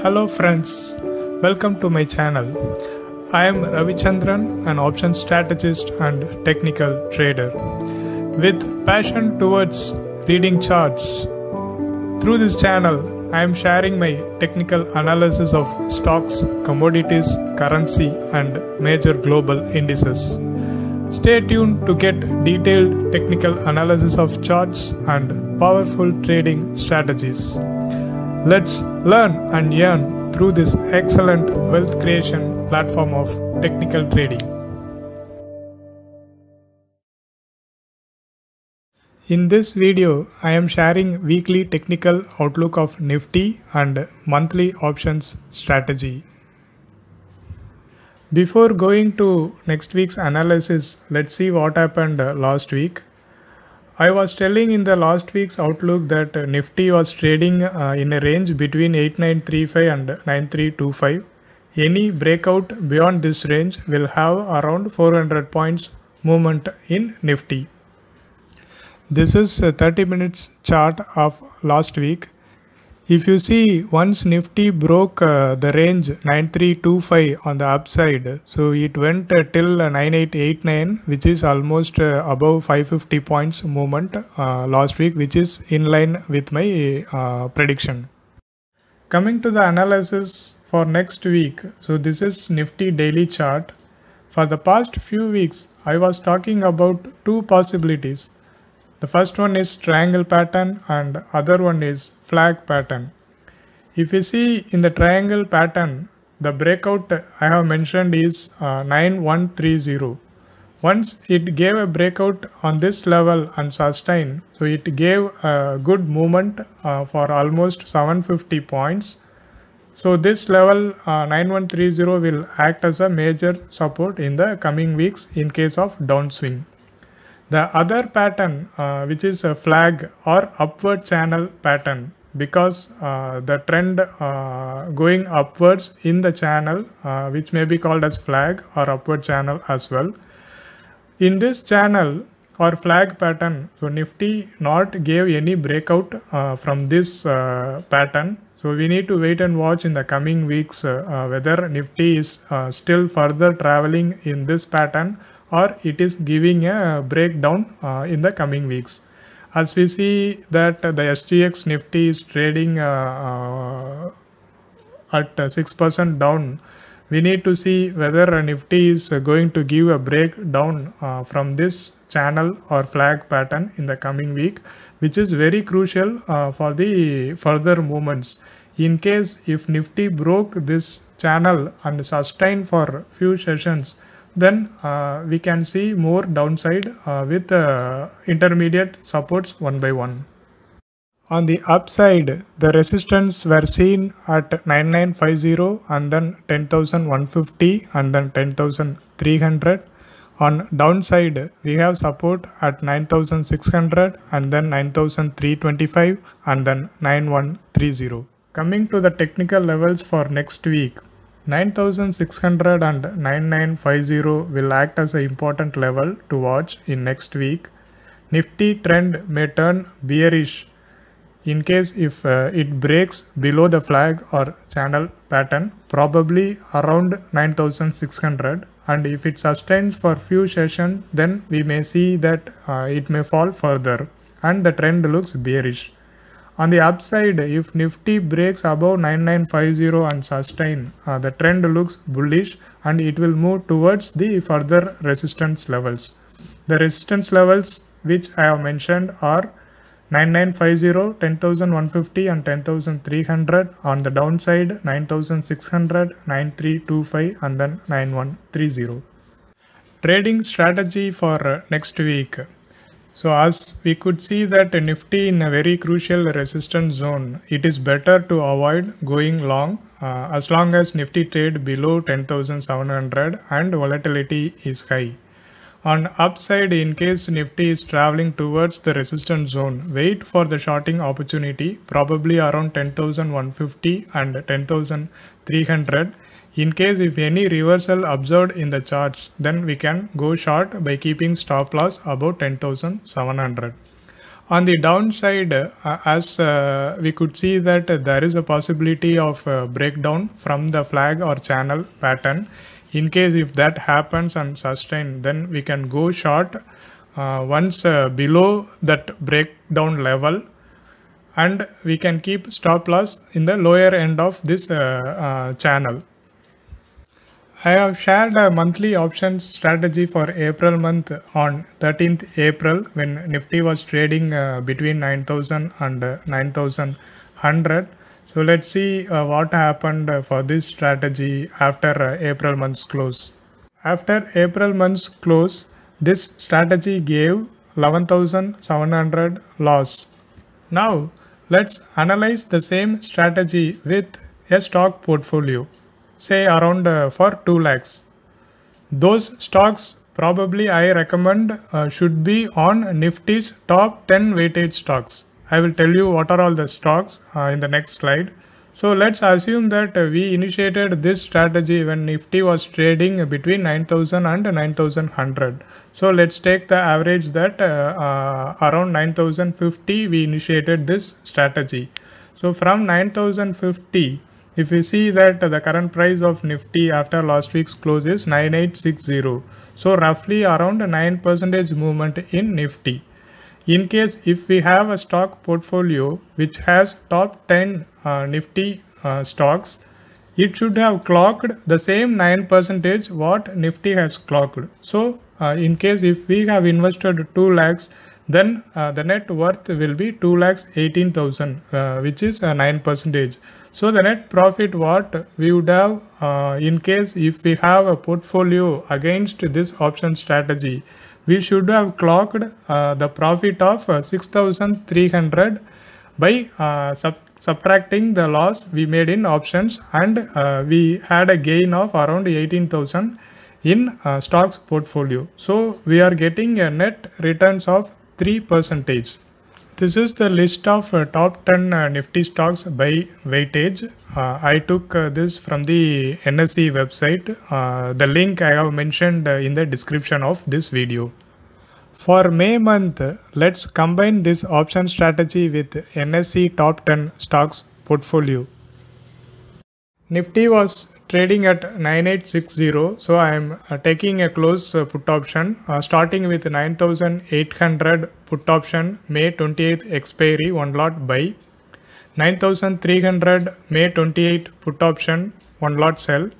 Hello friends, welcome to my channel. I am Ravichandran, an options strategist and technical trader with passion towards reading charts. Through this channel, I am sharing my technical analysis of stocks, commodities, currency and major global indices. Stay tuned to get detailed technical analysis of charts and powerful trading strategies. Let's learn and earn through this excellent wealth creation platform of technical trading. In this video, I am sharing weekly technical outlook of Nifty and monthly options strategy. Before going to next week's analysis, let's see what happened last week. I was telling in the last week's outlook that Nifty was trading in a range between 8935 and 9325. Any breakout beyond this range will have around 400 points movement in Nifty. This is a 30 minutes chart of last week. If you see, once Nifty broke the range 9325 on the upside, so it went till 9889, which is almost above 550 points movement last week, which is in line with my prediction. Coming to the analysis for next week, so this is Nifty daily chart. For the past few weeks, I was talking about two possibilities. The first one is triangle pattern and other one is flag pattern. If you see in the triangle pattern, the breakout I have mentioned is 9130. Once it gave a breakout on this level and sustained, so it gave a good movement for almost 750 points. So this level 9130 will act as a major support in the coming weeks in case of downswing. The other pattern which is a flag or upward channel pattern, because the trend going upwards in the channel which may be called as flag or upward channel as well. In this channel or flag pattern, so Nifty not gave any breakout from this pattern. So we need to wait and watch in the coming weeks whether Nifty is still further traveling in this pattern or it is giving a breakdown in the coming weeks. As we see that the SGX Nifty is trading at 6% down, we need to see whether Nifty is going to give a breakdown from this channel or flag pattern in the coming week, which is very crucial for the further movements. In case if Nifty broke this channel and sustained for few sessions, then we can see more downside with intermediate supports one by one. On the upside, the resistance were seen at 9950 and then 10,150 and then 10,300. On downside, we have support at 9,600 and then 9,325 and then 9130. Coming to the technical levels for next week, 9600 and 9950 will act as an important level to watch in next week. Nifty trend may turn bearish in case if it breaks below the flag or channel pattern, probably around 9600, and if it sustains for few sessions, then we may see that it may fall further and the trend looks bearish. On the upside, if Nifty breaks above 9950 and sustain, the trend looks bullish and it will move towards the further resistance levels. The resistance levels which I have mentioned are 9950, 10,150 and 10,300. On the downside, 9600, 9325 and then 9130. Trading strategy for next week. So as we could see that Nifty in a very crucial resistance zone, it is better to avoid going long as long as Nifty trade below 10,700 and volatility is high. On upside, in case Nifty is traveling towards the resistance zone, wait for the shorting opportunity, probably around 10,150 and 10,300. In case if any reversal observed in the charts, then we can go short by keeping stop loss above 10,700. On the downside, as we could see that there is a possibility of breakdown from the flag or channel pattern. In case if that happens and sustained, then we can go short once below that breakdown level, and we can keep stop loss in the lower end of this channel. I have shared a monthly options strategy for April month on 13th April when Nifty was trading between 9,000 and 9,100. So let's see what happened for this strategy after April month's close. After April month's close, this strategy gave 11,700 loss. Now let's analyze the same strategy with a stock portfolio, say around for 2 lakhs. Those stocks probably I recommend should be on Nifty's top 10 weightage stocks. I will tell you what are all the stocks in the next slide. So let's assume that we initiated this strategy when Nifty was trading between 9,000 and 9,100. So let's take the average that around 9,050 we initiated this strategy. So from 9,050, if we see that the current price of Nifty after last week's close is 9860. So roughly around 9% movement in Nifty. In case if we have a stock portfolio which has top 10 Nifty stocks, it should have clocked the same 9% what Nifty has clocked. So in case if we have invested 2 lakhs, then the net worth will be 2,18,000, which is 9%. So the net profit what we would have in case if we have a portfolio against this option strategy, we should have clocked the profit of 6,300 by subtracting the loss we made in options, and we had a gain of around 18,000 in stocks portfolio. So we are getting a net returns of 3%. This is the list of top 10 Nifty stocks by weightage. I took this from the NSE website. The link I have mentioned in the description of this video. For May month, let's combine this option strategy with NSE top 10 stocks portfolio. Nifty was trading at 9860, so I am taking a close put option starting with 9,800 put option May 28th expiry 1 lot buy, 9,300 May 28 put option 1 lot sell,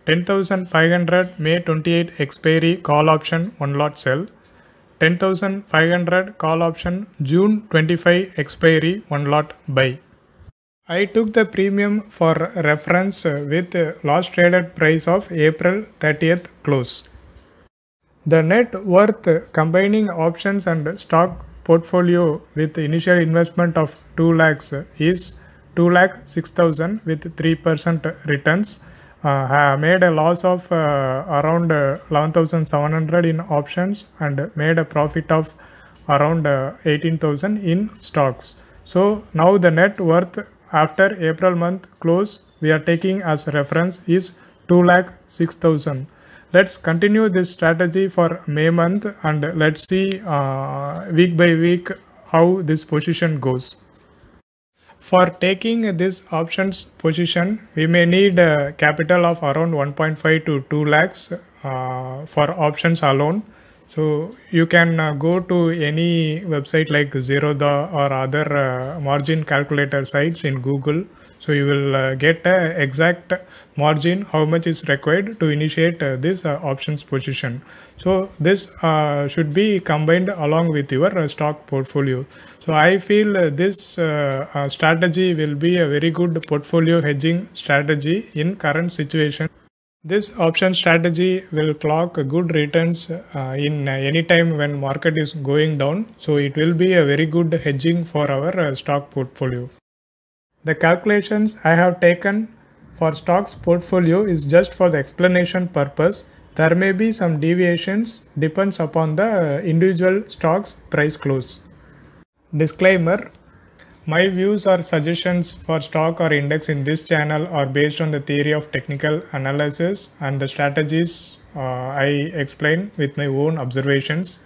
10,500 May 28 expiry call option 1 lot sell, 10,500 call option June 25 expiry 1 lot buy. I took the premium for reference with last traded price of April 30th close. The net worth combining options and stock portfolio with initial investment of 2 lakhs is 2,06,000 with 3% returns. Made a loss of around 11,700 in options and made a profit of around 18,000 in stocks. So now the net worth after April month close we are taking as reference is 2,06,000. Let's continue this strategy for May month and let's see week by week how this position goes. For taking this options position, we may need a capital of around 1.5 to 2 lakhs for options alone. So you can go to any website like Zerodha or other margin calculator sites in Google. So you will get an exact margin how much is required to initiate this options position. So this should be combined along with your stock portfolio. So I feel this strategy will be a very good portfolio hedging strategy in current situation. This option strategy will clock good returns in any time when market is going down. So it will be a very good hedging for our stock portfolio. The calculations I have taken for stocks portfolio is just for the explanation purpose. There may be some deviations, depends upon the individual stocks price close. Disclaimer: my views or suggestions for stock or index in this channel are based on the theory of technical analysis and the strategies I explain with my own observations.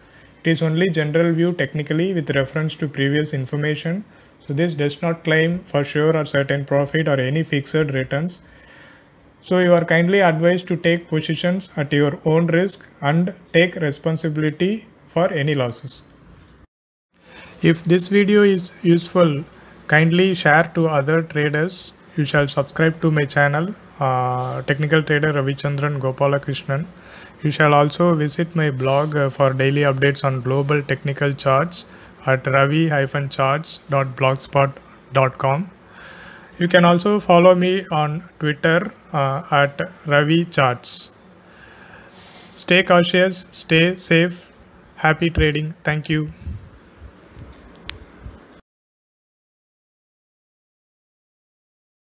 It is only general view technically with reference to previous information. So this does not claim for sure or certain profit or any fixed returns. So you are kindly advised to take positions at your own risk and take responsibility for any losses. If this video is useful, kindly share to other traders. You shall subscribe to my channel, Technical Trader Ravichandran Gopalakrishnan. You shall also visit my blog for daily updates on global technical charts at ravi-charts.blogspot.com. You can also follow me on Twitter at Ravi Charts. Stay cautious, stay safe, happy trading. Thank you.